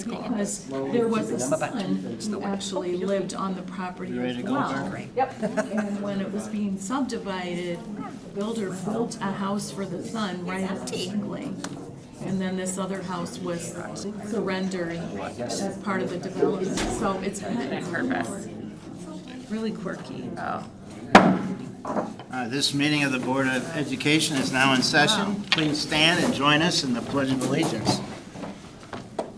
because there was a son who actually lived on the property as well. Yep. And when it was being subdivided, the builder built a house for the son right at the lane. And then this other house was surrendered as part of the development. So it's Purpose. really quirky. Oh. This meeting of the Board of Education is now in session. Please stand and join us in the Pledge of Allegiance.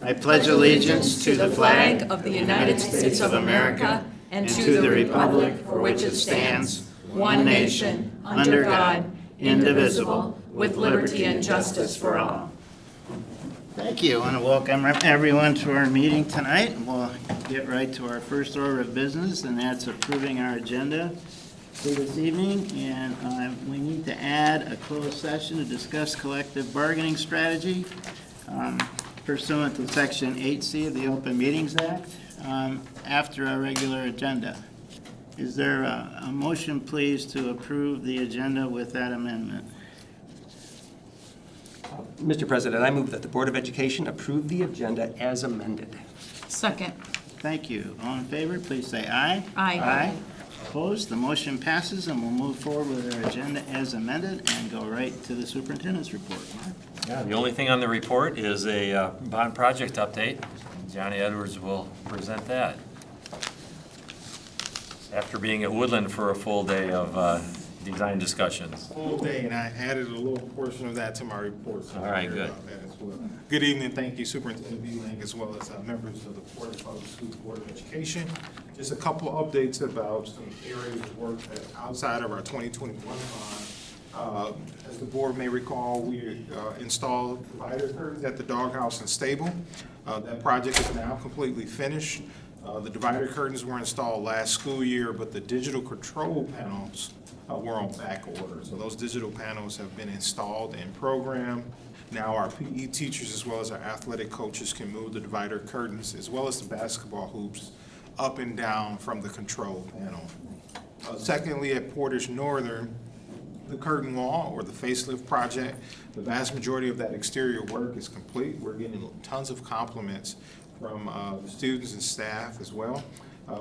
I pledge allegiance to the flag of the United States of America and to the republic for which it stands, one nation, under God, indivisible, with liberty and justice for all. Thank you. I want to welcome everyone to our meeting tonight. We'll get right to our first order of business, and that's approving our agenda for this evening. And we need to add a closed session to discuss collective bargaining strategy pursuant to Section 8C of the Open Meetings Act after our regular agenda. Is there a motion, please, to approve the agenda with that amendment? Mr. President, I move that the Board of Education approve the agenda as amended. Second. Thank you. All in favor, please say aye. Aye. Aye. Opposed? The motion passes, and we'll move forward with our agenda as amended and go right to the superintendent's report. Mark? Yeah, the only thing on the report is a bond project update. Johnny Edwards will present that. After being at Woodland for a full day of design discussions. Full day, and I added a little portion of that to my report. So All right, good. about that as well. Good evening, thank you, Superintendent Beeling, as well as members of the Portage Public School Board of Education. Just a couple updates about some areas of work that outside of our 2021 bond. As the board may recall, we installed divider curtains at the doghouse and stable. That project is now completely finished. The divider curtains were installed last school year, but the digital control panels were on back order. So those digital panels have been installed and programmed. Now our PE teachers as well as our athletic coaches can move the divider curtains as well as the basketball hoops up and down from the control panel. Secondly, at Portage Northern, the curtain wall or the facelift project, the vast majority of that exterior work is complete. We're getting tons of compliments from the students and staff as well.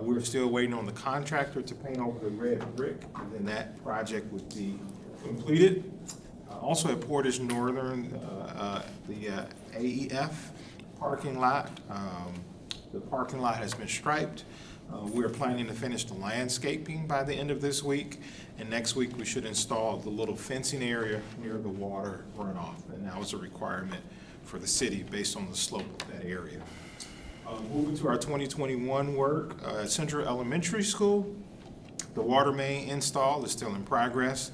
We're still waiting on the contractor to paint over the red brick, and then that project would be completed. Also at Portage Northern, the AEF parking lot, the parking lot has been striped. We're planning to finish the landscaping by the end of this week, and next week we should install the little fencing area near the water runoff, and that was a requirement for the city based on the slope of that area. Moving to our 2021 work, at Central Elementary School, the water main install is still in progress.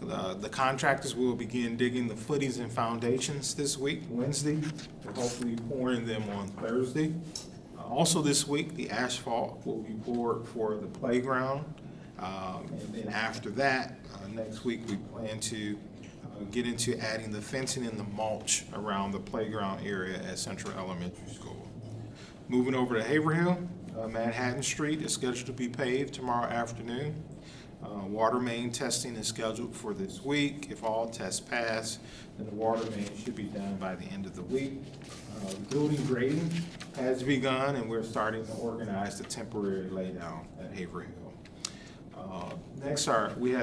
The contractors will begin digging the footings and foundations this week, Wednesday, and hopefully pouring them on Thursday. Also this week, the asphalt will be poured for the playground. And then after that, next week, we plan to get into adding the fencing and the mulch around the playground area at Central Elementary School. Moving over to Haverhill, Manhattan Street is scheduled to be paved tomorrow afternoon. Water main testing is scheduled for this week. If all tests pass, then the water main should be done by the end of the week. Building grading has begun, and we're starting to organize the temporary laydown at Haverhill. Next, we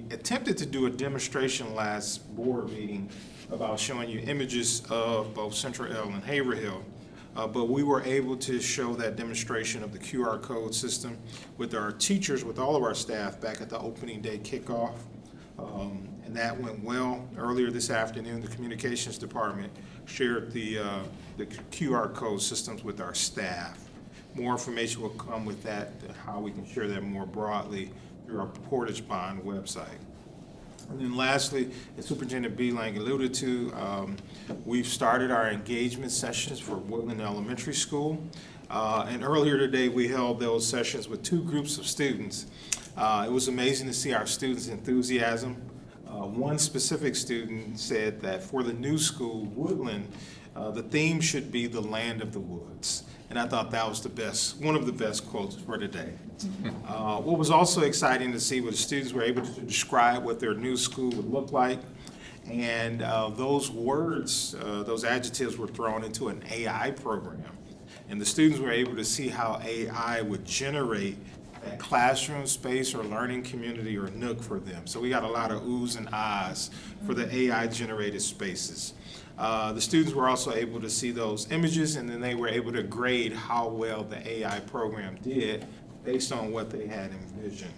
attempted to do a demonstration last board meeting about showing you images of both Central L and Haverhill. But we were able to show that demonstration of the QR code system with our teachers, with all of our staff back at the opening day kickoff. And that went well. Earlier this afternoon, the communications department shared the QR code systems with our staff. More information will come with that, how we can share that more broadly through our Portage Bond website. And then lastly, as Superintendent Beeling alluded to, we've started our engagement sessions for Woodland Elementary School. And earlier today, we held those sessions with two groups of students. It was amazing to see our students' enthusiasm. One specific student said that for the new school, Woodland, the theme should be the land of the woods. And I thought that was one of the best quotes for today. What was also exciting to see was the students were able to describe what their new school would look like. And those words, those adjectives were thrown into an AI program. And the students were able to see how AI would generate that classroom space or learning community or nook for them. So we got a lot of oohs and ahs for the AI-generated spaces. The students were also able to see those images, and then they were able to grade how well the AI program did based on what they had envisioned.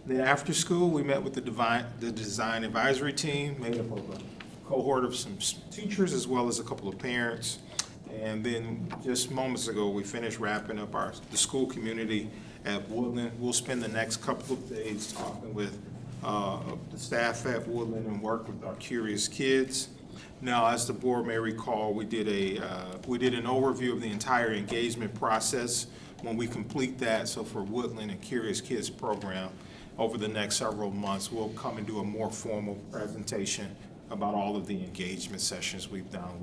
Then after school, we met with the design advisory team, made up of a cohort of some teachers as well as a couple of parents. And then just moments ago, we finished wrapping up the school community at Woodland. We'll spend the next couple of days talking with the staff at Woodland and work with our curious kids. Now, as the board may recall, we did an overview of the entire engagement process. When we complete that, so for Woodland and Curious Kids program, over the next several months, we'll come and do a more formal presentation about all of the engagement sessions we've done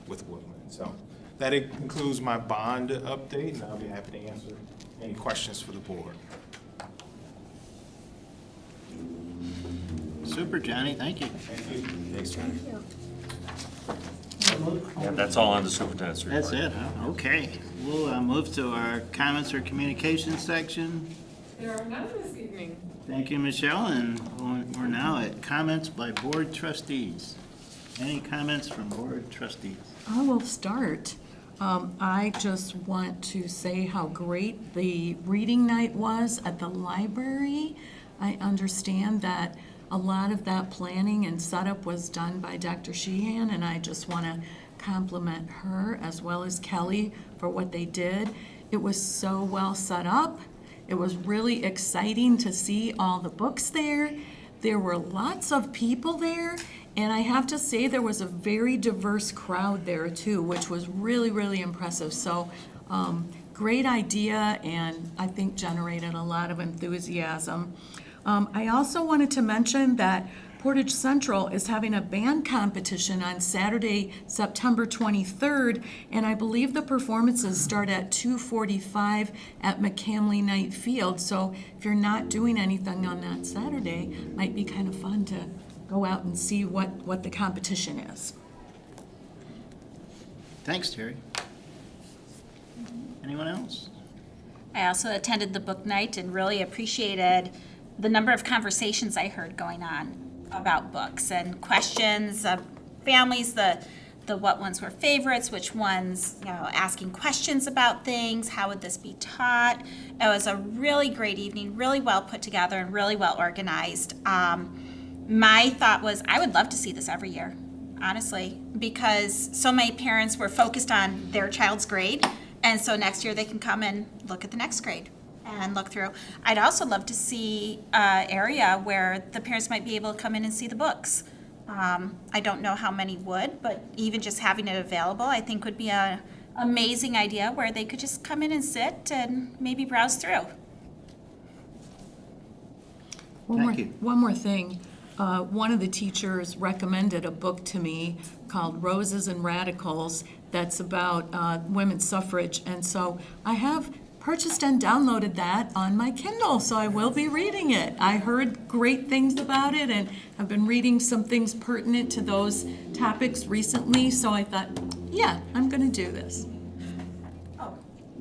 with Woodland. So that concludes my bond update, and I'll be happy to answer any questions for the board. Super, Johnny, thank you. Thanks, Johnny. Yeah, that's all on the superintendent's report. That's it, huh? Okay. We'll move to our comments or communications section. There are none this evening. Thank you, Michelle, and we're now at comments by board trustees. Any comments from board trustees? I will start. I just want to say how great the reading night was at the library. I understand that a lot of that planning and setup was done by Dr. Sheehan, and I just want to compliment her as well as Kelly for what they did. It was so well set up. It was really exciting to see all the books there. There were lots of people there, and I have to say there was a very diverse crowd there too, which was really, really impressive. So great idea, and I think generated a lot of enthusiasm. I also wanted to mention that Portage Central is having a band competition on Saturday, September 23rd, and I believe the performances start at 2:45 at McCamley Knight Field. So if you're not doing anything on that Saturday, it might be kind of fun to go out and see what the competition is. Thanks, Terry. Anyone else? I also attended the book night and really appreciated the number of conversations I heard going on about books and questions of families, the what ones were favorites, which ones, asking questions about things, how would this be taught. It was a really great evening, really well put together and really well organized. My thought was I would love to see this every year, honestly, because so many parents were focused on their child's grade, and so next year they can come and look at the next grade and look through. I'd also love to see an area where the parents might be able to come in and see the books. I don't know how many would, but even just having it available I think would be an amazing idea where they could just come in and sit and maybe browse through. Thank you. One more thing. One of the teachers recommended a book to me called Roses and Radicals that's about women's suffrage, and so I have purchased and downloaded that on my Kindle, so I will be reading it. I heard great things about it, and I've been reading some things pertinent to those topics recently, so I thought, yeah, I'm going to do this. Oh,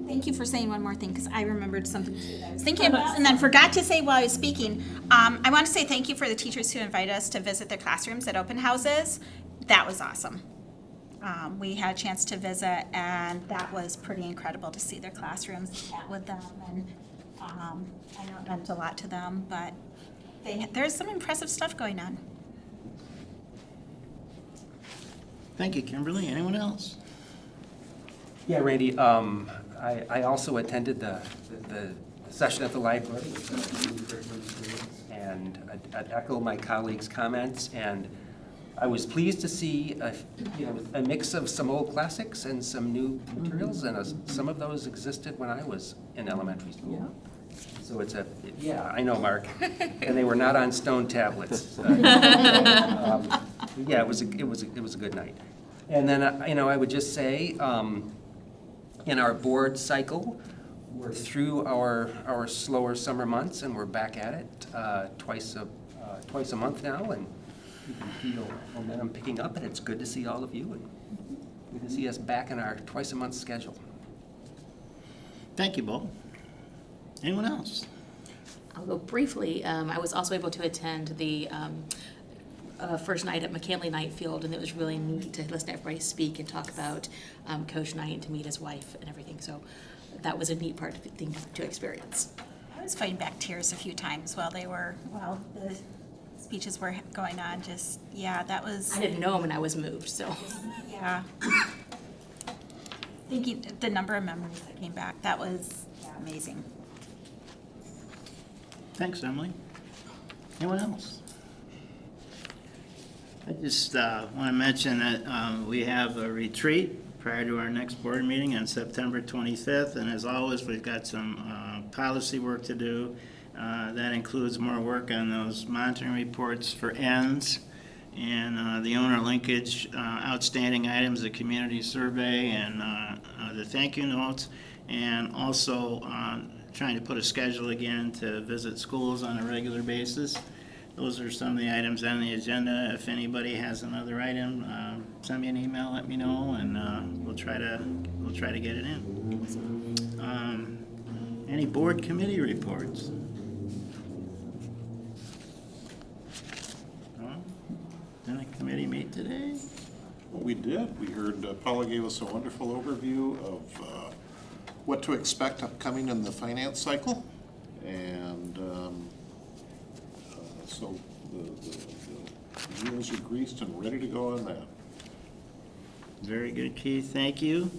thank you for saying one more thing, because I remembered something too that I was thinking about and then forgot to say while I was speaking. I want to say thank you for the teachers who invited us to visit their classrooms at open houses. That was awesome. We had a chance to visit, and that was pretty incredible to see their classrooms, chat with them, and I know it meant a lot to them, but there's some impressive stuff going on. Thank you, Kimberly. Anyone else? Yeah, Randy, I also attended the session at the library with the new curriculum students, and I'd echo my colleagues' comments, and I was pleased to see a mix of some old classics and some new materials, and some of those existed when I was in elementary school. So yeah, I know, Mark, and they were not on stone tablets. Yeah, it was a good night. And then I would just say, in our board cycle, we're through our slower summer months, and we're back at it twice a month now, and you can feel momentum picking up, and it's good to see all of you. And good to see us back in our twice-a-month schedule. Thank you, Bo. Anyone else? I'll go briefly. I was also able to attend the first night at McKinley Knight Field, and it was really neat to listen to everybody speak and talk about Coach Knight and to meet his wife and everything. So that was a neat thing to experience. I was fighting back tears a few times while the speeches were going on. Just, yeah, that was. I didn't know him and I was moved, so. Yeah. Thinking the number of memories that came back, that was amazing. Thanks, Emily. Anyone else? I just want to mention that we have a retreat prior to our next board meeting on September 25th, and as always, we've got some policy work to do. That includes more work on those monitoring reports for ends and the owner linkage, outstanding items, the community survey, and the thank you notes, and also trying to put a schedule again to visit schools on a regular basis. Those are some of the items on the agenda. If anybody has another item, send me an email, let me know, and we'll try to get it in. Any board committee reports? Did the committee meet today? We did. We heard Paula gave us a wonderful overview of what to expect upcoming in the finance cycle. And so the wheels are greased and ready to go on that. Very good, Keith. Thank you.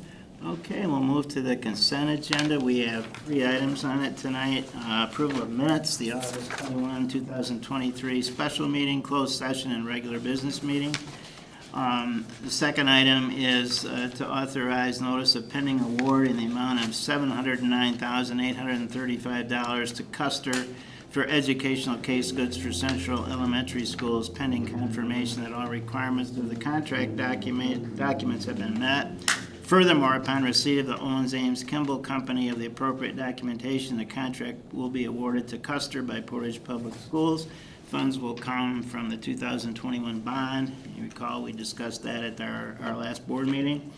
Okay, we'll move to the consent agenda. We have 3 items on it tonight. Approval of minutes, the August 21, 2023 special meeting, closed session, and regular business meeting. The second item is to authorize notice of pending award in the amount of $709,835 to Custer for educational case goods for Central Elementary Schools, pending confirmation that all requirements of the contract documents have been met. Furthermore, upon receipt of the Owens-Ames Kimball Company of the appropriate documentation, the contract will be awarded to Custer by Portage Public Schools. Funds will come from the 2021 bond. You recall we discussed that at our last board meeting.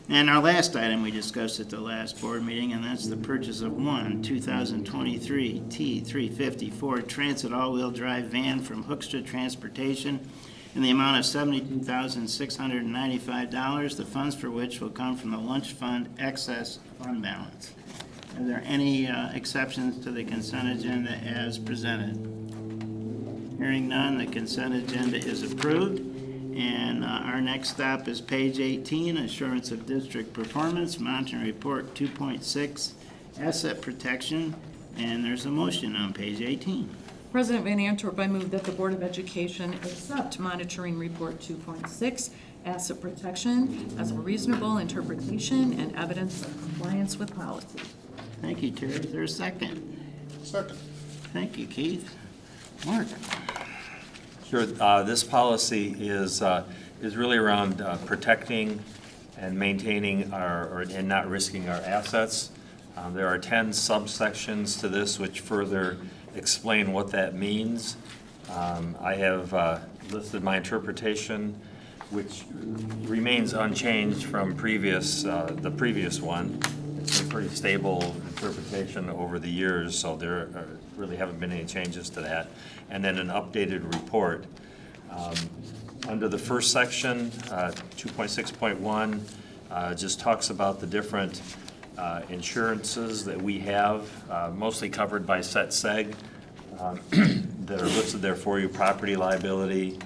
And our last item we discussed at the last board meeting, and that's the purchase of one 2023 T350 Ford Transit all-wheel drive van from Hoekstra Transportation in the amount of $72,695, the funds for which will come from the lunch fund excess fund balance. Are there any exceptions to the consent agenda as presented? Hearing none, the consent agenda is approved. And our next stop is page 18, Assurance of District Performance, Monitoring Report 2.6, Asset Protection, and there's a motion on page 18. President Van Antwerp, I move that the Board of Education accept Monitoring Report 2.6, Asset Protection, as a reasonable interpretation and evidence of compliance with policy. Thank you, Terry. Is there a second? Second. Thank you, Keith. Mark? Sure. This policy is really around protecting and maintaining and not risking our assets. There are 10 subsections to this which further explain what that means. I have listed my interpretation, which remains unchanged from the previous one. It's a pretty stable interpretation over the years, so there really haven't been any changes to that. And then an updated report. Under the first section, 2.6.1, just talks about the different insurances that we have, mostly covered by Set Seg, that are listed there for you: property liability,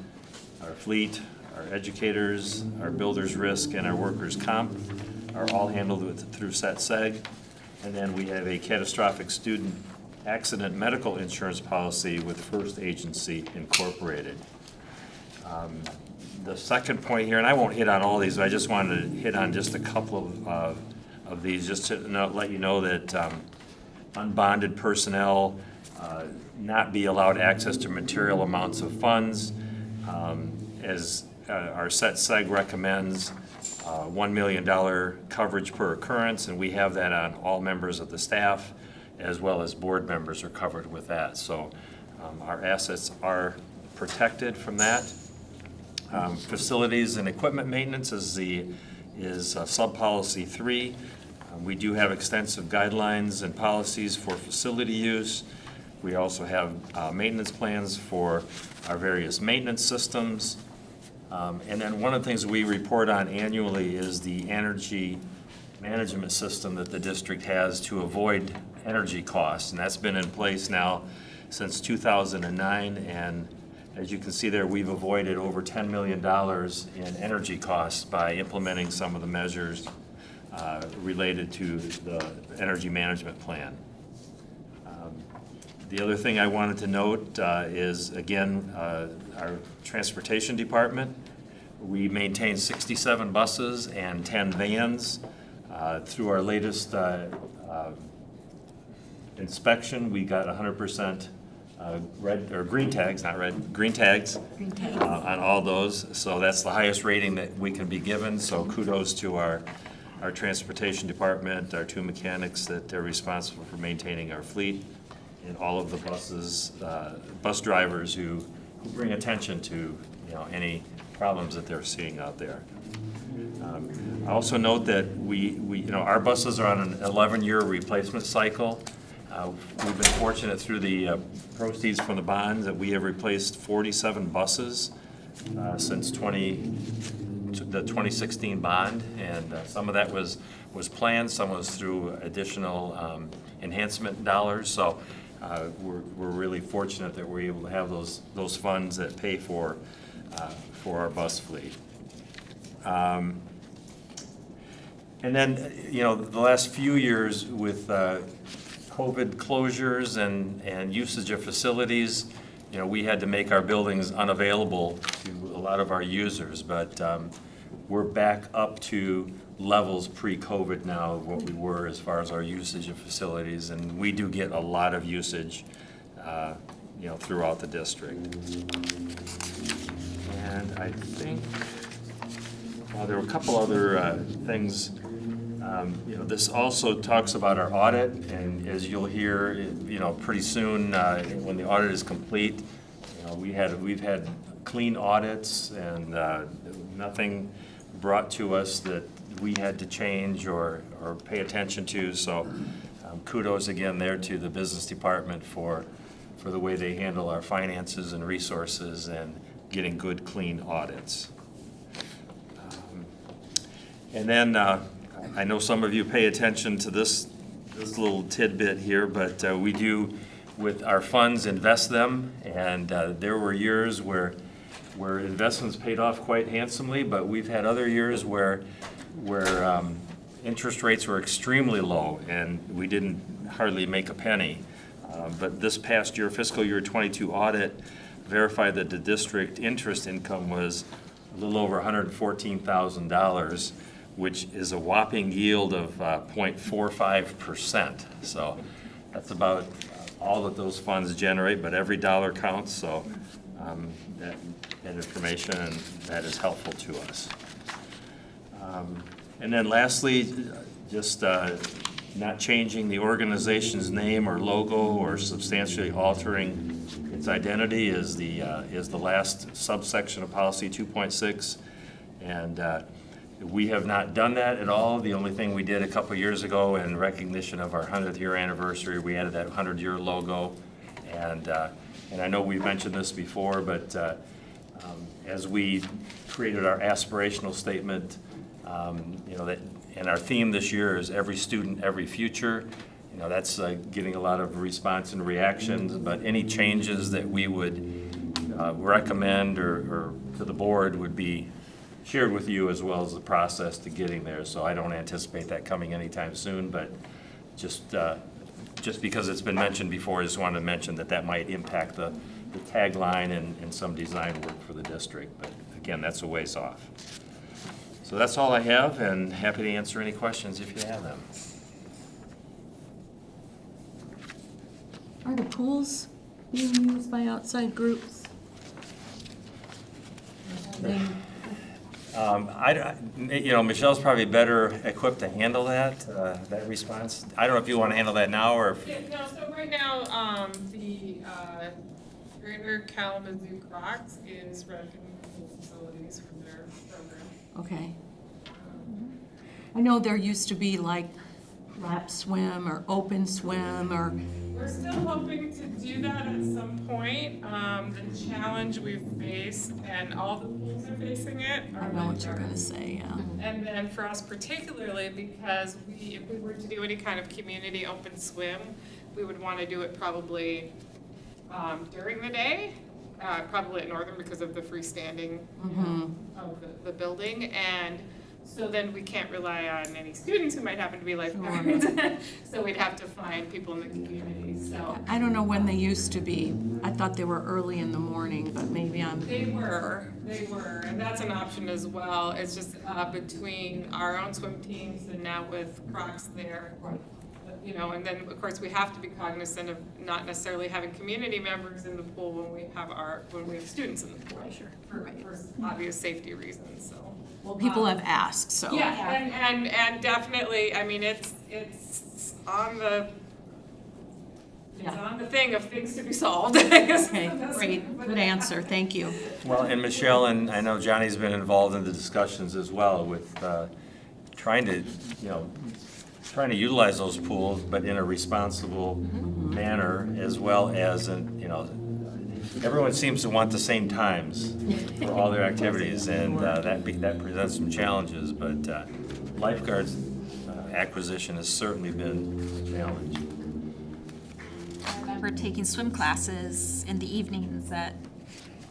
our fleet, our educators, our builder's risk, and our workers' comp are all handled through Set Seg. And then we have a catastrophic student accident medical insurance policy with First Agency Incorporated. The second point here, and I won't hit on all these, but I just wanted to hit on just a couple of these, just to let you know that unbonded personnel not be allowed access to material amounts of funds, as our Set Seg recommends. $1 million coverage per occurrence, and we have that on all members of the staff, as well as board members are covered with that. So our assets are protected from that. Facilities and equipment maintenance is the is sub-policy 3. We do have extensive guidelines and policies for facility use. We also have maintenance plans for our various maintenance systems. And then one of the things we report on annually is the energy management system that the district has to avoid energy costs. And that's been in place now since 2009. And as you can see there, we've avoided over $10 million in energy costs by implementing some of the measures related to the energy management plan. The other thing I wanted to note is, again, our transportation department. We maintain 67 buses and 10 vans. Through our latest inspection, we got 100% red or green tags, not red, green tags on all those. So that's the highest rating that we can be given. So kudos to our transportation department, our 2 mechanics that they're responsible for maintaining our fleet, and all of the buses, bus drivers who bring attention to any problems that they're seeing out there. I also note that our buses are on an 11-year replacement cycle. We've been fortunate through the proceeds from the bonds that we have replaced 47 buses since the 2016 bond, and some of that was planned, some was through additional enhancement dollars. So we're really fortunate that we're able to have those funds that pay for our bus fleet. And then, the last few years with COVID closures and usage of facilities, we had to make our buildings unavailable to a lot of our users, but we're back up to levels pre-COVID now of what we were as far as our usage of facilities, and we do get a lot of usage, throughout the district. And I think, there were a couple other things. This also talks about our audit, and as you'll hear, pretty soon when the audit is complete, we've had clean audits and nothing brought to us that we had to change or pay attention to. So kudos again there to the business department for the way they handle our finances and resources and getting good, clean audits. And then I know some of you pay attention to this little tidbit here, but we do, with our funds, invest them, and there were years where investments paid off quite handsomely, but we've had other years where interest rates were extremely low and we didn't hardly make a penny. But this past year, fiscal year 22 audit verified that the district interest income was a little over $114,000, which is a whopping yield of 0.45%. So that's about all that those funds generate, but every dollar counts, so that information, and that is helpful to us. And then lastly, just not changing the organization's name or logo or substantially altering its identity is the last subsection of policy 2.6, and we have not done that at all. The only thing we did a couple years ago in recognition of our 100th year anniversary, we added that 100-year logo, and I know we've mentioned this before, but as we created our aspirational statement, and our theme this year is every student, every future. That's getting a lot of response and reactions, but any changes that we would recommend or to the board would be shared with you, as well as the process to getting there. So I don't anticipate that coming anytime soon, but just because it's been mentioned before, I just wanted to mention that might impact the tagline and some design work for the district. But again, that's a ways off. So that's all I have, and happy to answer any questions if you have them. Are the pools being used by outside groups? Michelle's probably better equipped to handle that response. I don't know if you want to handle that now or if... Yeah, no, so right now, the Greater Kalamazoo Crocs is renting pool facilities for their program. Okay. I know there used to be like lap swim or open swim or, We're still hoping to do that at some point. The challenge we've faced, and all the pools are facing it, I know what you're gonna say, yeah. And then for us particularly, because if we were to do any kind of community open swim, we would want to do it probably during the day, probably at Northern because of the freestanding of the building. And so then we can't rely on any students who might happen to be lifeguards. So we'd have to find people in the community, so. I don't know when they used to be. I thought they were early in the morning, but maybe I'm, They were, and that's an option as well. It's just between our own swim teams and now with Crocs there. You know, and then of course we have to be cognizant of not necessarily having community members in the pool when we have students in the pool. Sure. For obvious safety reasons, so. well, people have asked, so. Yeah, and definitely, I mean, it's on the, thing of things to be solved. Okay, great, good answer, thank you. Well, and Michelle, and I know Johnny's been involved in the discussions as well with trying to utilize those pools, but in a responsible manner, as well as, everyone seems to want the same times for all their activities, and that presents some challenges, but lifeguards acquisition has certainly been a challenge. I remember taking swim classes in the evenings at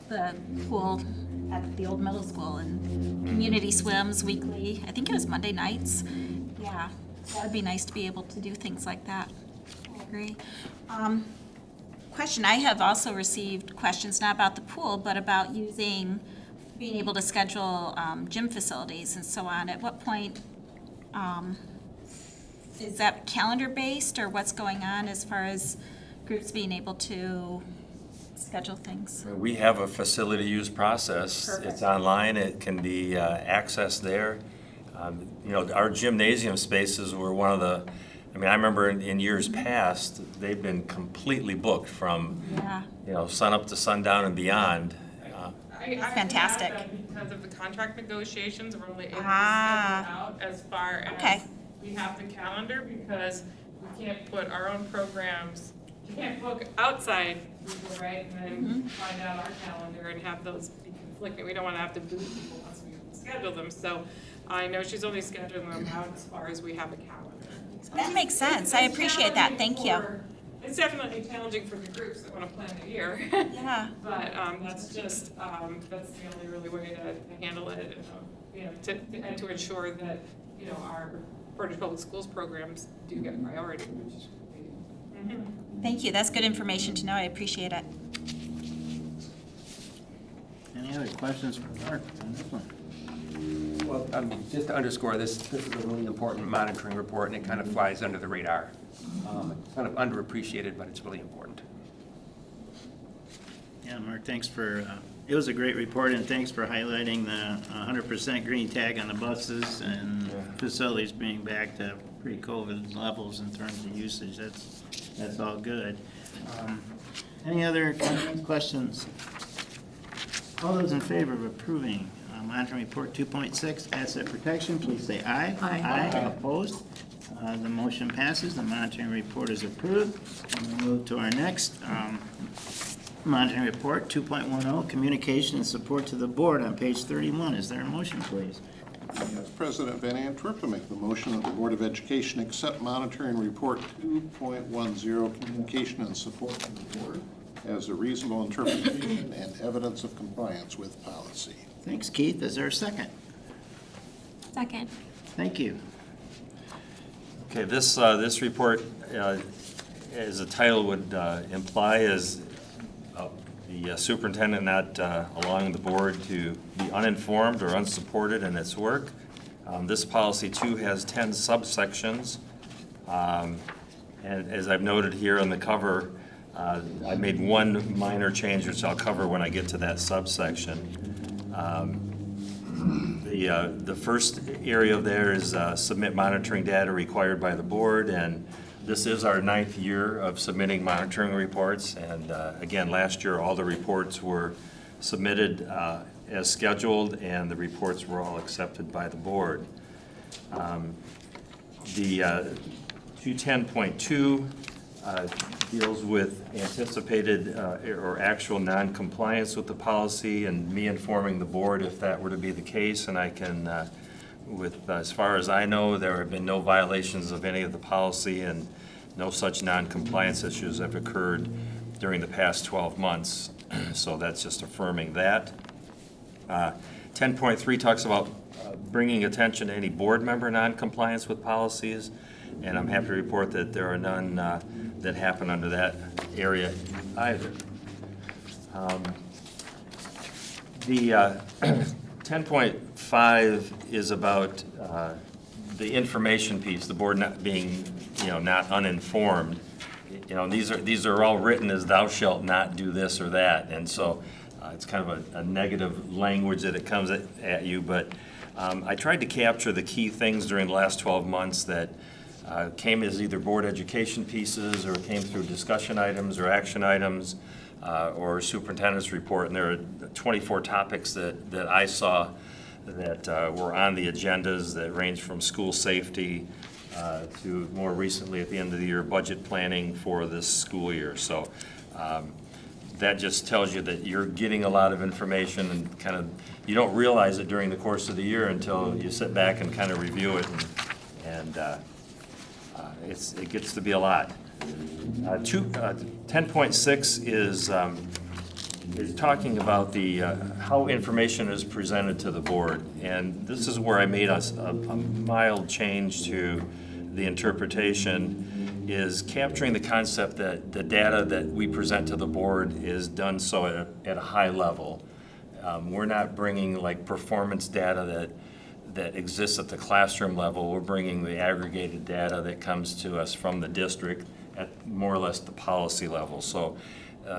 the pool at the old middle school, and community swims weekly. I think it was Monday nights. Yeah, that would be nice to be able to do things like that. I agree. Question, I have also received questions not about the pool, but about being able to schedule gym facilities and so on. At what point, is that calendar-based, or what's going on as far as groups being able to schedule things? We have a facility use process. Perfect. It's online. It can be accessed there. Our gymnasium spaces were one of the, I remember in years past, they've been completely booked from, sun up to sundown and beyond. I Fantastic. add that because of the contract negotiations, we're only able to schedule out as far as we have the calendar, because we can't put our own programs, you can't book outside people, right? And then find out our calendar and have those be conflicting. We don't want to have to boot people once we schedule them. So I know she's only scheduling them out as far as we have a calendar. That makes sense. I appreciate that. Thank you. It's definitely challenging for the groups that want to plan the year. Yeah. But that's just, that's the only really way to handle it, and to ensure that, our Portage Public Schools programs do get priority, which we do. Thank you. That's good information to know. I appreciate it. Any other questions for Mark on this one? Well, just to underscore, this is a really important monitoring report, and it kind of flies under the radar. It's kind of underappreciated, but it's really important. Yeah, Mark, thanks for, it was a great report, and thanks for highlighting the 100% green tag on the buses and facilities being back to pre-COVID levels in terms of usage. That's all good. Any other comments, questions? All those in favor of approving monitoring report 2.6, asset protection, please say aye. Aye. Opposed? The motion passes. The monitoring report is approved. And we'll move to our next monitoring report 2.10, communication and support to the board on page 31. Is there a motion, please? Yes, President Van Antwerp, I make the motion that the Board of Education accept monitoring report 2.10, communication and support to the board, as a reasonable interpretation and evidence of compliance with policy. Thanks, Keith. Is there a second? Second. Thank you. Okay, this report, as the title would imply, is the superintendent not allowing the board to be uninformed or unsupported in its work. This policy too has 10 subsections, and as I've noted here on the cover, I made one minor change, which I'll cover when I get to that subsection. The first area there is submit monitoring data required by the board, and this is our 9th year of submitting monitoring reports, and again, last year all the reports were submitted as scheduled, and the reports were all accepted by the board. The 210.2 deals with anticipated or actual non-compliance with the policy and me informing the board if that were to be the case. And I can, as far as I know, there have been no violations of any of the policy and no such non-compliance issues have occurred during the past 12 months. So that's just affirming that. 10.3 talks about bringing attention to any board member non-compliance with policies, and I'm happy to report that there are none that happen under that area either. The 10.5 is about the information piece, the board not being, not uninformed. These are all written as thou shalt not do this or that, and so it's kind of a negative language that it comes at you, but I tried to capture the key things during the last 12 months that came as either board education pieces or came through discussion items or action items or superintendent's report, and there are 24 topics that I saw that were on the agendas that range from school safety to more recently at the end of the year budget planning for this school year. So that just tells you that you're getting a lot of information and kind of, you don't realize it during the course of the year until you sit back and kind of review it, and it gets to be a lot. 10.6 is talking about the how information is presented to the board, and this is where I made a mild change to the interpretation, is capturing the concept that the data that we present to the board is done so at a high level. We're not bringing like performance data that exists at the classroom level. We're bringing the aggregated data that comes to us from the district at more or less the policy level. So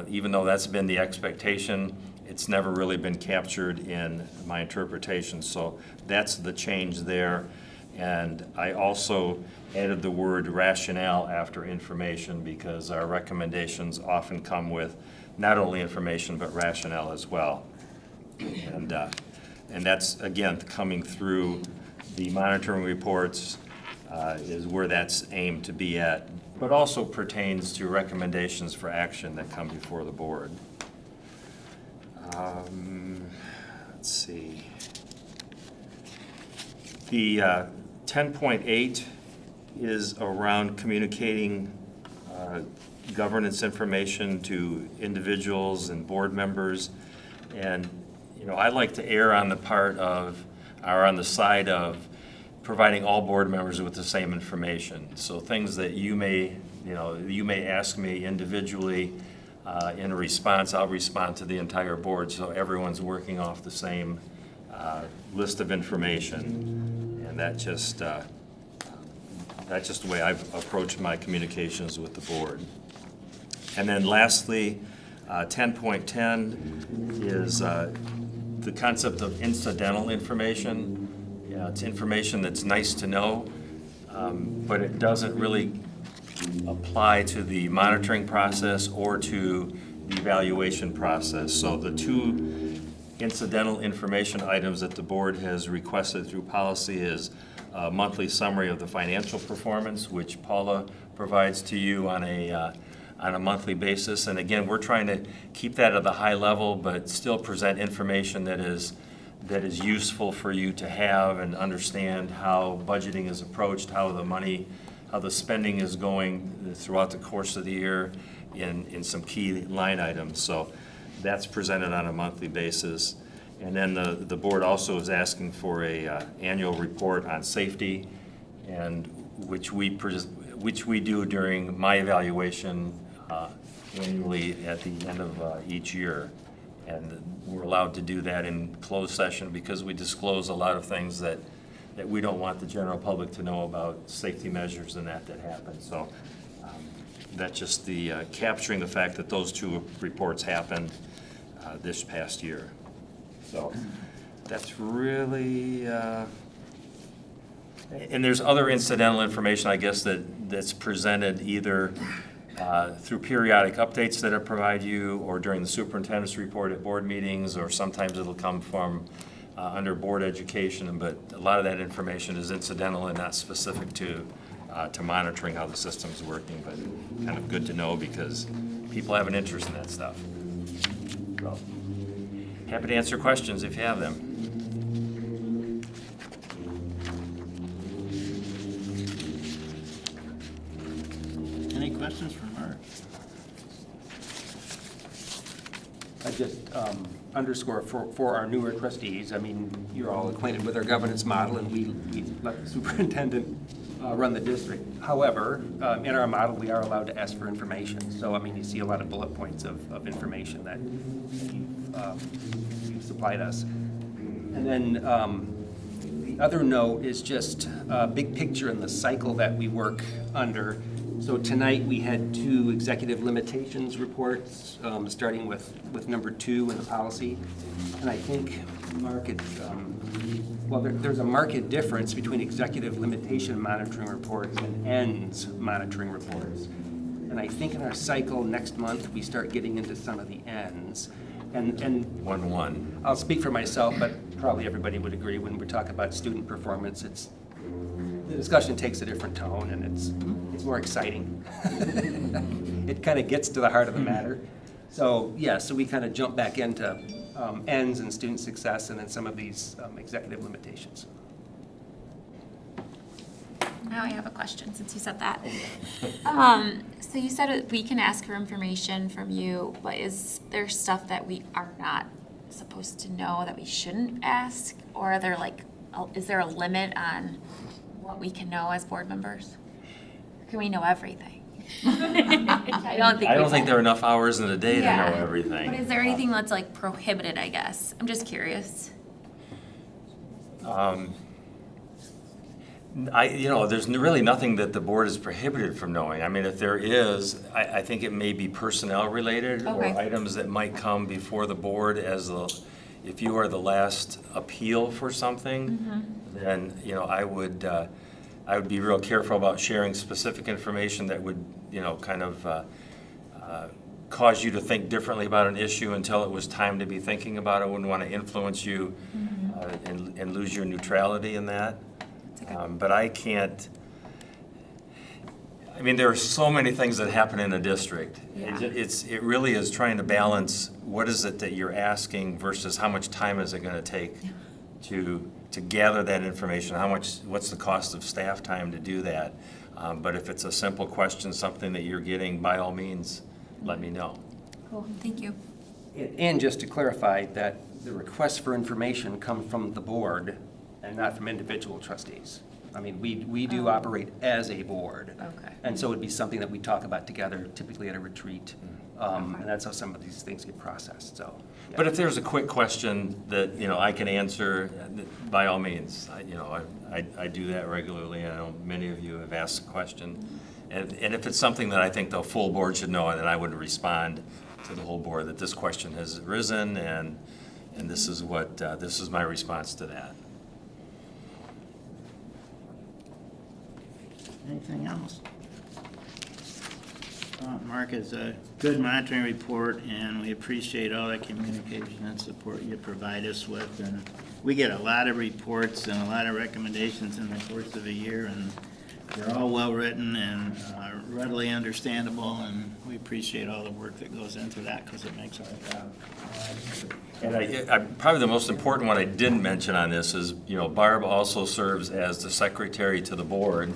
even though that's been the expectation, it's never really been captured in my interpretation. So that's the change there. And I also added the word rationale after information because our recommendations often come with not only information but rationale as well. And that's, again, coming through the monitoring reports is where that's aimed to be at, but also pertains to recommendations for action that come before the board. Let's see. The 10.8 is around communicating governance information to individuals and board members. And, I like to err on the part of, or on the side of, providing all board members with the same information. So things that you may ask me individually in response, I'll respond to the entire board, so everyone's working off the same list of information. And that's just the way I've approached my communications with the board. And then lastly, 10.10 is the concept of incidental information. It's information that's nice to know, but it doesn't really apply to the monitoring process or to the evaluation process. So the two incidental information items that the board has requested through policy is a monthly summary of the financial performance, which Paula provides to you on a monthly basis. And again, we're trying to keep that at a high level, but still present information that is useful for you to have and understand how budgeting is approached, how the spending is going throughout the course of the year in some key line items. So that's presented on a monthly basis. And then the board also is asking for a annual report on safety, and which we do during my evaluation annually at the end of each year. And we're allowed to do that in closed session because we disclose a lot of things that we don't want the general public to know about, safety measures and that happen. So that's just the capturing the fact that those two reports happened this past year. So that's really, and there's other incidental information, I guess, that's presented either through periodic updates that I provide you or during the superintendent's report at board meetings, or sometimes it'll come from under board education, but a lot of that information is incidental and not specific to monitoring how the system's working, but kind of good to know because people have an interest in that stuff. So, happy to answer questions if you have them. Any questions for Mark? I just underscore for our newer trustees, I mean, you're all acquainted with our governance model, and we let the superintendent run the district. However, in our model, we are allowed to ask for information. So, I mean, you see a lot of bullet points of information that you've supplied us. And then the other note is just a big picture in the cycle that we work under. So tonight, we had 2 executive limitations reports, starting with number 2 in the policy. And I think, Mark, there's a marked difference between executive limitation monitoring reports and ends monitoring reports. And I think in our cycle next month, we start getting into some of the ends. And 1-1. I'll speak for myself, but probably everybody would agree when we talk about student performance, the discussion takes a different tone, and it's more exciting. It kind of gets to the heart of the matter. So, yeah, so we kind of jump back into ends and student success and then some of these executive limitations. Now I have a question, since you said that. So you said we can ask for information from you, but is there stuff that we are not supposed to know that we shouldn't ask? Or are there is there a limit on what we can know as board members? Or can we know everything? I don't think there are enough hours in a day to Yeah. know everything. But is there anything that's like prohibited, I guess? I'm just curious. There's really nothing that the board is prohibited from knowing. I mean, if there is, I think it may be personnel related or Okay. items that might come before the board if you are the last appeal for something, then, I would be real careful about sharing specific information that would, kind of cause you to think differently about an issue until it was time to be thinking about it. I wouldn't want to influence you and lose your neutrality in that. But I can't, there are so many things that happen in a district. Yeah. It really is trying to balance what is it that you're asking versus how much time is it going to take to gather that information, what's the cost of staff time to do that. But if it's a simple question, something that you're getting, by all means, let me know. Cool, thank you. And just to clarify that the requests for information come from the board and not from individual trustees. I mean, we do operate as a board. Okay. And so it'd be something that we talk about together, typically at a retreat. And that's how some of these things get processed, so. Yeah. But if there's a quick question that, I can answer, by all means, I do that regularly. I know many of you have asked a question. And if it's something that I think the full board should know, then I would respond to the whole board that this question has arisen and this is this is my response to that. Anything else? Mark, is a good monitoring report, and we appreciate all the communication and support you provide us with. And we get a lot of reports and a lot of recommendations in the course of a year, and they're all well-written and readily understandable, and we appreciate all the work that goes into that because it makes our job. And probably the most important one I didn't mention on this is, Barb also serves as the secretary to the board,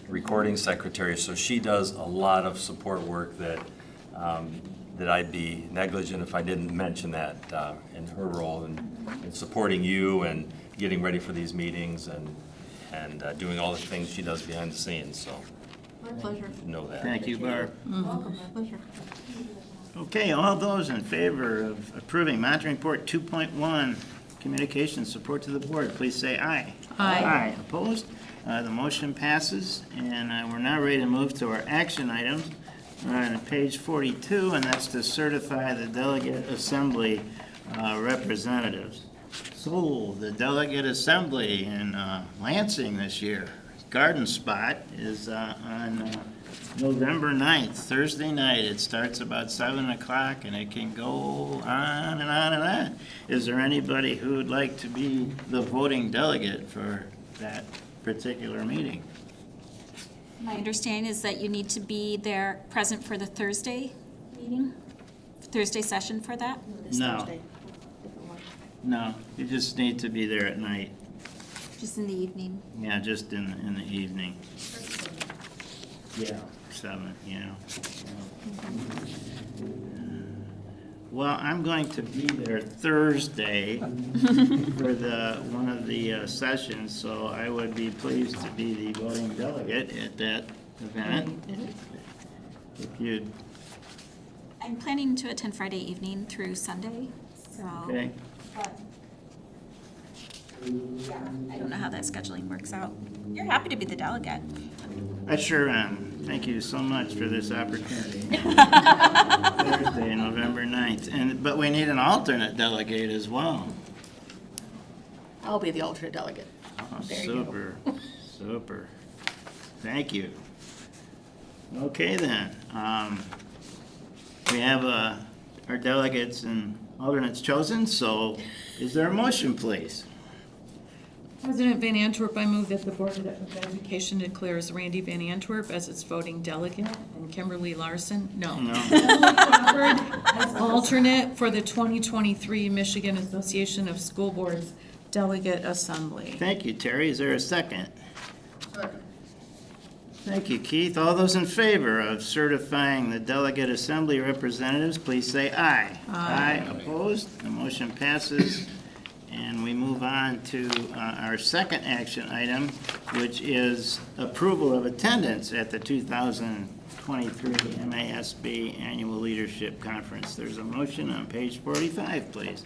recording secretary, so she does a lot of support work that I'd be negligent if I didn't mention that in her role in supporting you and getting ready for these meetings and doing all the things she does behind the scenes, so. My pleasure. You should know that. Thank you, Barb. Welcome, my pleasure. Okay, all those in favor of approving monitoring report 2.1, communication support to the board, please say aye. Aye. Aye. Opposed? The motion passes, and we're now ready to move to our action items. We're on page 42, and that's to certify the delegate assembly representatives. So, the delegate assembly in Lansing this year, garden spot is on November 9th, Thursday night. It starts about 7 o'clock, and it can go on and on and on. Is there anybody who would like to be the voting delegate for that particular meeting? My understanding is that you need to be there present for the Thursday meeting, Thursday session for that? No. No, you just need to be there at night. Just in the evening. Yeah, just in the evening. Yeah, 7, yeah. Well, I'm going to be there Thursday for one of the sessions, so I would be pleased to be the voting delegate at that event. If you'd, I'm planning to attend Friday evening through Sunday, so. okay. But, yeah, I don't know how that scheduling works out. You're happy to be the delegate. I sure am. Thank you so much for this opportunity. Thursday, November 9th. But we need an alternate delegate as well. I'll be the alternate delegate. Oh, There you go. super, super. Thank you. Okay then. We have our delegates and alternates chosen, so is there a motion, please? President Van Antwerp, I move that the Board of Education declares Randy Van Antwerp as its voting delegate and Kimberly Larson, No. as alternate for the 2023 Michigan Association of School Boards Delegate Assembly. Thank you, Terry. Is there a second? Second. Thank you, Keith. All those in favor of certifying the delegate assembly representatives, please say aye. Aye. Opposed? The motion passes. And we move on to our second action item, which is approval of attendance at the 2023 MASB Annual Leadership Conference. There's a motion on page 45, please.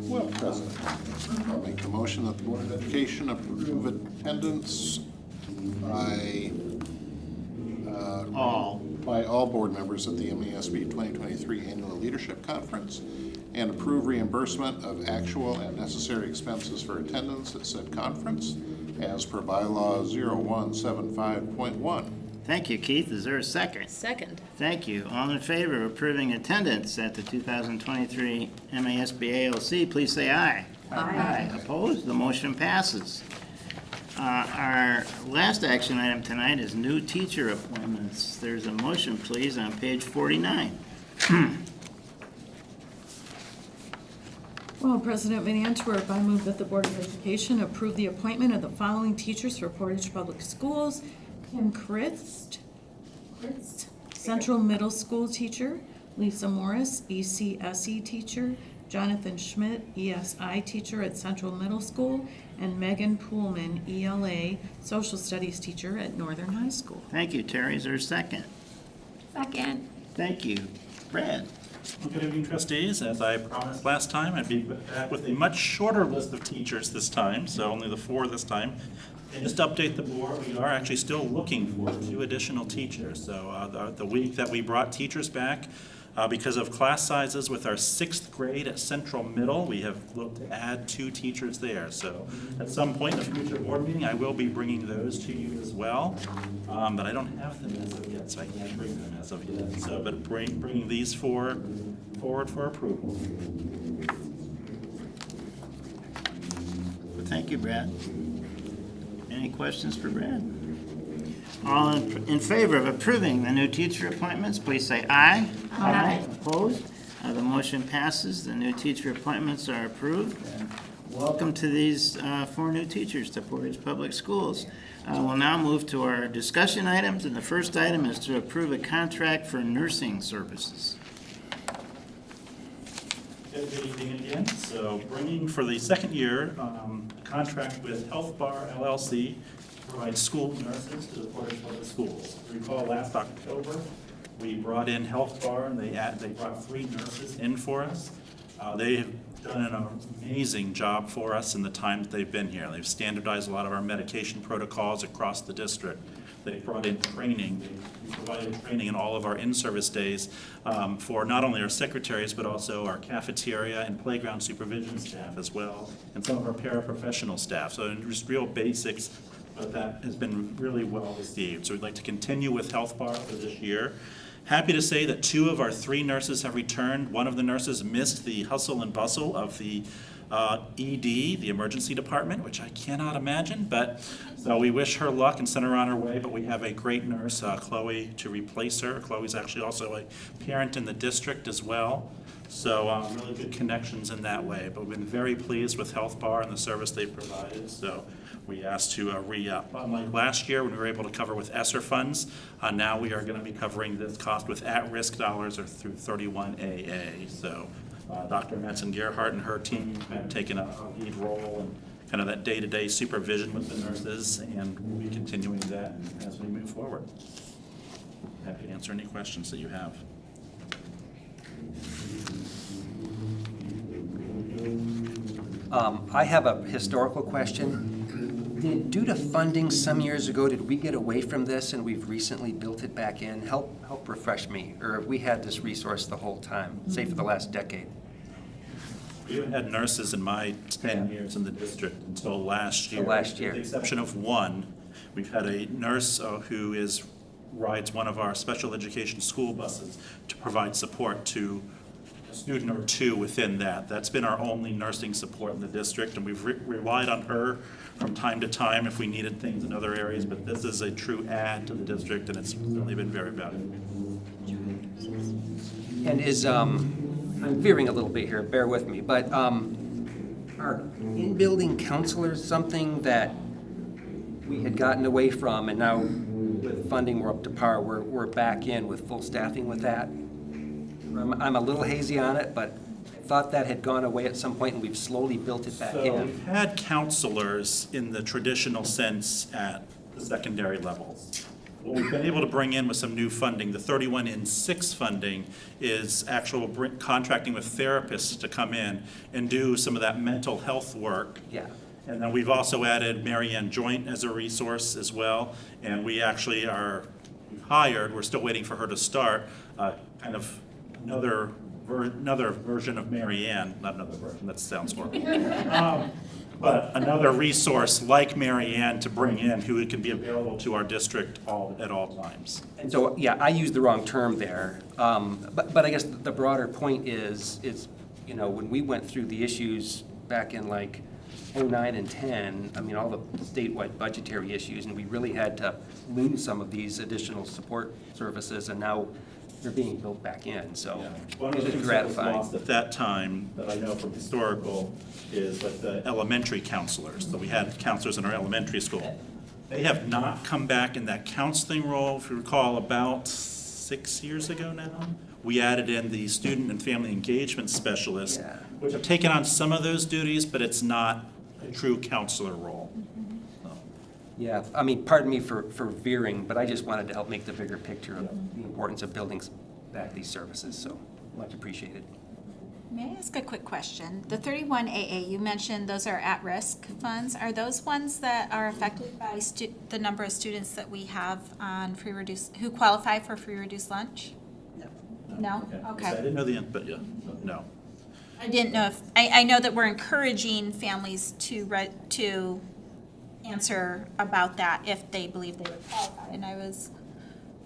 Well, President, I'll make the motion that the Board of Education approve attendance by all board members at the MASB 2023 Annual Leadership Conference, and approve reimbursement of actual and necessary expenses for attendance at said conference as per bylaw 0175.1. Thank you, Keith. Is there a second? Second. Thank you. All in favor of approving attendance at the 2023 MASB ALC, please say aye. Aye. Opposed? The motion passes. Our last action item tonight is new teacher appointments. There's a motion, please, on page 49. Well, President Van Antwerp, I move that the Board of Education approve the appointment of the following teachers for Portage Public Schools. Kim Christ, Central Middle School teacher. Lisa Morris, ECSE teacher. Jonathan Schmidt, ESI teacher at Central Middle School. And Megan Poolman, ELA Social Studies teacher at Northern High School. Thank you, Terry. Is there a second? Second. Thank you. Brad? Good evening, trustees. As I promised last time, I'd be back with a much shorter list of teachers this time, so only the 4 this time. And just to update the board, we are actually still looking for 2 additional teachers. So the week that we brought teachers back, because of class sizes with our 6th grade at Central Middle, we have looked to add 2 teachers there. So at some point in a future board meeting, I will be bringing those to you as well. But I don't have them as of yet, so I can't bring them as of yet. So, but bringing these 4 forward for approval. Thank you, Brad. Any questions for Brad? All in favor of approving the new teacher appointments, please say aye. Aye. Opposed? The motion passes. The new teacher appointments are approved. And welcome to these 4 new teachers to Portage Public Schools. We'll now move to our discussion items, and the first item is to approve a contract for nursing services. Good evening again. So bringing for the second year, a contract with Health Bar LLC to provide school nurses to the Portage Public Schools. Recall last October, we brought in Health Bar and they brought 3 nurses in for us. They have done an amazing job for us in the time that they've been here. They've standardized a lot of our medication protocols across the district. They brought in training. We provided training in all of our in-service days for not only our secretaries, but also our cafeteria and playground supervision staff as well, and some of our paraprofessional staff. So just real basics, but that has been really well received. So we'd like to continue with Health Bar for this year. Happy to say that 2 of our 3 nurses have returned. One of the nurses missed the hustle and bustle of the ED, the emergency department, which I cannot imagine, but so we wish her luck and send her on her way, but we have a great nurse, Chloe, to replace her. Chloe's actually also a parent in the district as well, so really good connections in that way, but we've been very pleased with Health Bar and the service they've provided, so we asked to re-up. Unlike last year when we were able to cover with ESSER funds, now we are going to be covering this cost with at-risk dollars or through 31AA, so Dr. Metzen-Gerhardt and her team have taken a lead role in kind of that day-to-day supervision with the nurses, and we'll be continuing that as we move forward. Happy to answer any questions that you have. I have a historical question. Due to funding some years ago, did we get away from this and we've recently built it back in? Help refresh me. Or have we had this resource the whole time, say for the last decade? We haven't had nurses in my 10 years in the district until last year. Last year. With the exception of one. We've had a nurse who rides one of our special education school buses to provide support to a student or 2 within that. That's been our only nursing support in the district, and we've relied on her from time to time if we needed things in other areas, but this is a true add to the district, and it's certainly been very valuable. And is, I'm veering a little bit here, bear with me, but are in-building counselors something that we had gotten away from, and now with funding we're up to par, we're back in with full staffing with that? I'm a little hazy on it, but I thought that had gone away at some point and we've slowly built it back So in. we've had counselors in the traditional sense at the secondary levels. What we've been able to bring in with some new funding, the 31-in-6 funding, is actual contracting with therapists to come in and do some of that mental health work. Yeah. And then we've also added Mary Ann Joint as a resource as well. And we actually we're still waiting for her to start, kind of another version of Mary Ann, not another version, that sounds horrible. But another resource like Mary Ann to bring in who can be available to our district at all times. And so, yeah, I used the wrong term there. But I guess the broader point is, you know, when we went through the issues back in like 09 and 10, I mean, all the statewide budgetary issues, and we really had to lose some of these additional support services, and now they're being built back in, so One of the it's things that was gratifying. lost at that time, that I know from historical, is like the elementary counselors. So we had counselors in our elementary school. They have not come back in that counseling role, if you recall, about 6 years ago now. We added in the student and family engagement specialists, Yeah. which have taken on some of those duties, but it's not a true counselor role. Yeah, I mean, pardon me for veering, but I just wanted to help make the bigger picture of the importance of building back these services, so much appreciated. May I ask a quick question? The 31AA, you mentioned those are at-risk funds. Are those ones that are affected by the number of students that we have on who qualify for free reduced lunch? No? So I Okay. didn't know the end, but yeah, no. I didn't know if, I know that we're encouraging families to answer about that if they believe they would qualify. And I was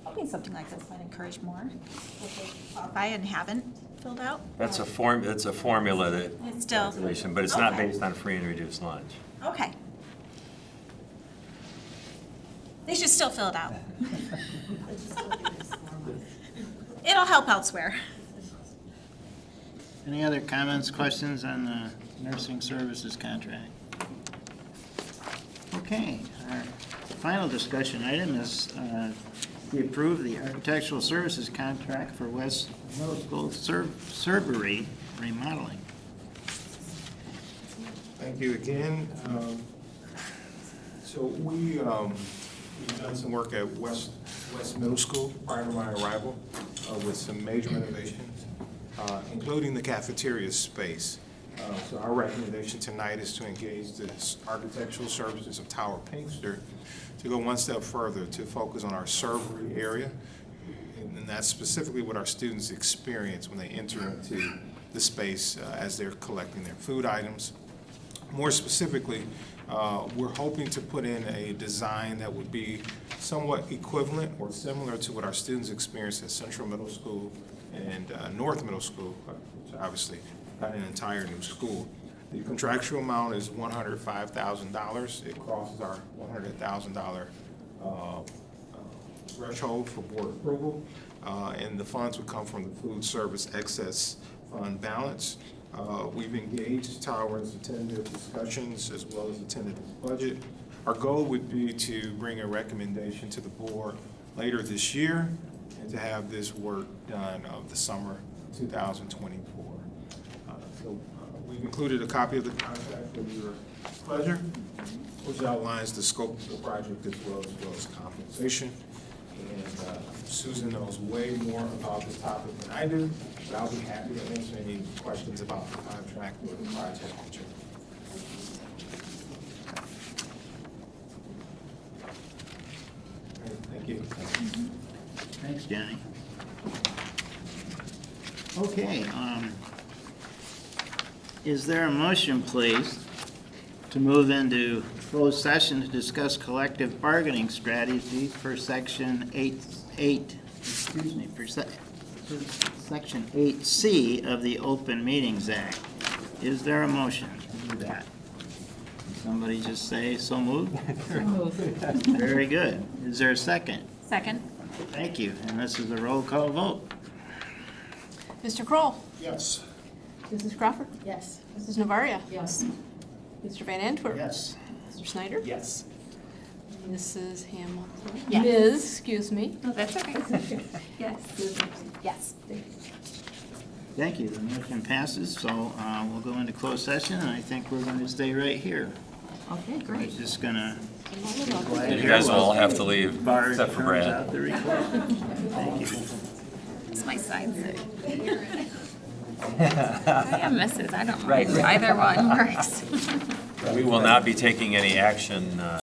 hoping something like this might encourage more if they qualify and haven't filled out. That's a formula that, It's still, calculation, but it's not Okay. based on free and reduced lunch. okay. They should still fill it out. It'll help elsewhere. Any other comments, questions on the nursing services contract? Okay, our final discussion item is we approve the architectural services contract for West Middle School Servery remodeling. Thank you again. So we've done some work at West Middle School prior to my arrival with some major renovations, including the cafeteria space. So our recommendation tonight is to engage the architectural services of Tower Pinkster to go one step further, to focus on our servery area. And that's specifically what our students experience when they enter into the space as they're collecting their food items. More specifically, we're hoping to put in a design that would be somewhat equivalent or similar to what our students experience at Central Middle School and North Middle School, which obviously got an entire new school. The contractual amount is $105,000. It crosses our $100,000 threshold for board approval, and the funds would come from the food service excess fund balance. We've engaged Tower as attended discussions as well as attended the budget. Our goal would be to bring a recommendation to the board later this year and to have this work done of the summer 2024. We've included a copy of the contract for your pleasure, which outlines the scope of the project as well as compensation. And Susan knows way more about this topic than I do, but I'll be happy to answer any questions about the contract or the project. Thank you. Thanks, Jenny. Okay, is there a motion, please, to move into closed session to discuss collective bargaining strategy for Section 8C of the Open Meetings Act? Is there a motion to do that? Somebody just say, so moved? So moved. Very good. Is there a second? Second. Thank you, and this is a roll call vote. Mr. Kroll? Yes. Mrs. Crawford? Yes. Mrs. Navaria? Yes. Mr. Van Antwerp? Yes. Mr. Snyder? Yes. Mrs. Hamilton? Yes. Ms., excuse me. No, that's okay. Yes. Yes. Thank you. The motion passes, so we'll go into closed session, and I think we're going to stay right here. Okay, I'm great. just going to. You guys will all have to leave, Bar except for turns Brad. out the record. Thank you. It's my side sitting. I am Mrs. I don't know. Either one works. We will not be taking any action